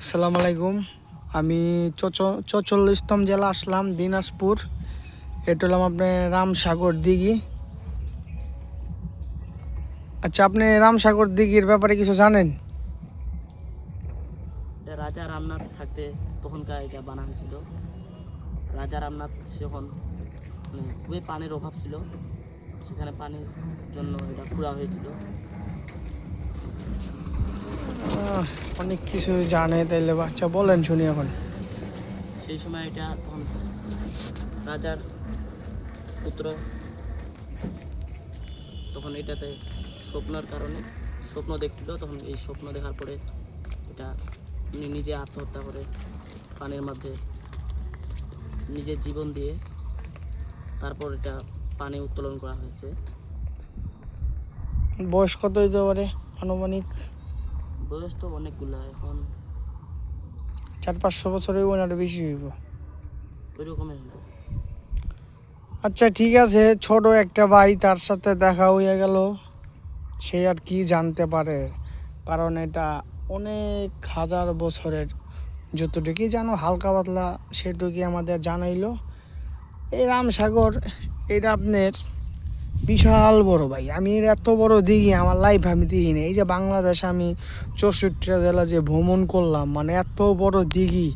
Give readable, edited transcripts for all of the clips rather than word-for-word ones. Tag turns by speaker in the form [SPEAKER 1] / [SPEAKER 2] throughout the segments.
[SPEAKER 1] আসসালামু আলাইকুম। আমি চৌচল্লিশতম জেলা আসলাম, দিনাজপুর। এটা হলাম আপনার রামসাগর দিঘি। আচ্ছা, আপনি রামসাগর দিঘির ব্যাপারে কিছু জানেন?
[SPEAKER 2] এটা রাজা রামনাথ থাকতে তখনকার এটা বানা হয়েছিল। রাজা রামনাথ যখন খুবই পানির অভাব ছিল, সেখানে পানির জন্য এটা খোঁড়া হয়েছিল।
[SPEAKER 1] অনেক কিছু জানে, তাইলে বাচ্চা বলেন শুনি এখন।
[SPEAKER 2] সেই সময় এটা তখন রাজার পুত্র তখন এটাতে স্বপ্নের কারণে স্বপ্ন দেখছিল, তখন এই স্বপ্ন দেখার পরে এটা উনি নিজে আত্মহত্যা করে পানির মধ্যে নিজের জীবন দিয়ে তারপর এটা পানি উত্তোলন করা হয়েছে।
[SPEAKER 1] বয়স কত হইতে পারে আনুমানিক?
[SPEAKER 2] বয়স তো অনেকগুলা, এখন
[SPEAKER 1] 400-500 বছর হইব না, আরো বেশি হইব?
[SPEAKER 2] ওই রকমই হইব।
[SPEAKER 1] আচ্ছা ঠিক আছে, ছোট একটা ভাই, তার সাথে দেখা হয়ে গেল, সে আর কি জানতে পারে, কারণ এটা অনেক হাজার বছরের, যতটুকুই জানো হালকা পাতলা সেটুকুই আমাদের জানাইলো। এই রামসাগর এটা আপনার বিশাল বড় ভাই। আমি এত বড় দিঘি আমার লাইফ আমি দেখিনি। এই যে বাংলাদেশে আমি 64টা জেলা যে ভ্রমণ করলাম, মানে এত বড় দিঘি,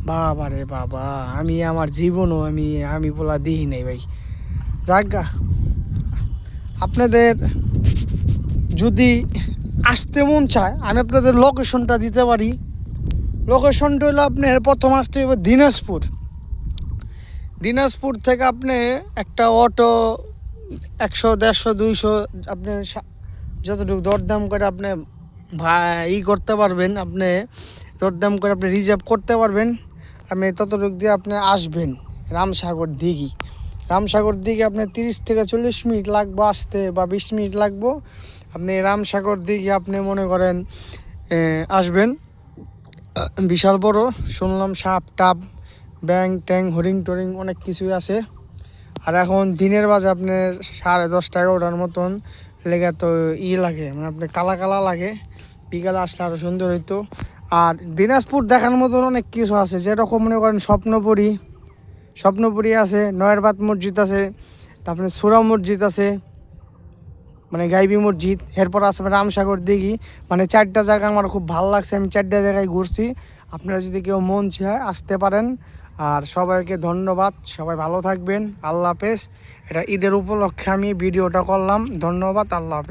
[SPEAKER 1] বাবা রে বাবা, আমি আমার জীবনও আমি বলা দিই নাই ভাই। যাজ্ঞা, আপনাদের যদি আসতে মন চায় আমি আপনাদের লোকেশনটা দিতে পারি। লোকেশনটা হলো আপনার প্রথম আসতে হবে দিনাজপুর। দিনাজপুর থেকে আপনি একটা অটো 100, 150, 200 আপনি যতটুকু দরদাম করে আপনি করতে পারবেন, আপনি দরদাম করে আপনি রিজার্ভ করতে পারবেন। আপনি ততটুকু দিয়ে আপনি আসবেন রামসাগর দিঘি। রামসাগর দিঘি আপনার 30 থেকে 40 মিনিট লাগবে আসতে, বা 20 মিনিট লাগবে। আপনি রামসাগর দিঘি আপনি মনে করেন আসবেন। বিশাল বড়, শুনলাম সাপ টাপ, ব্যাং ট্যাং, হরিং টরিং অনেক কিছুই আছে। আর এখন দিনের বাজে আপনি 10:30, 11টার মতন লেগে তো লাগে, মানে আপনি কালা কালা লাগে। বিকালে আসলে আরও সুন্দর হইতো। আর দিনাজপুর দেখার মতন অনেক কিছু আছে, যেরকম মনে করেন স্বপ্নপুরী আছে, নয়েরবাদ মসজিদ আছে, তারপরে সুরা মসজিদ আছে, মানে গাইবি মসজিদ। এরপর আছে রামসাগর দিঘি। মানে 4টা জায়গা আমার খুব ভালো লাগছে, আমি 4টা জায়গায় ঘুরছি। আপনারা যদি কেউ মন চায় আসতে পারেন। আর সবাইকে ধন্যবাদ, সবাই ভালো থাকবেন, আল্লাহ হাফেজ। এটা ঈদের উপলক্ষে আমি ভিডিওটা করলাম। ধন্যবাদ, আল্লাহ হাফেজ।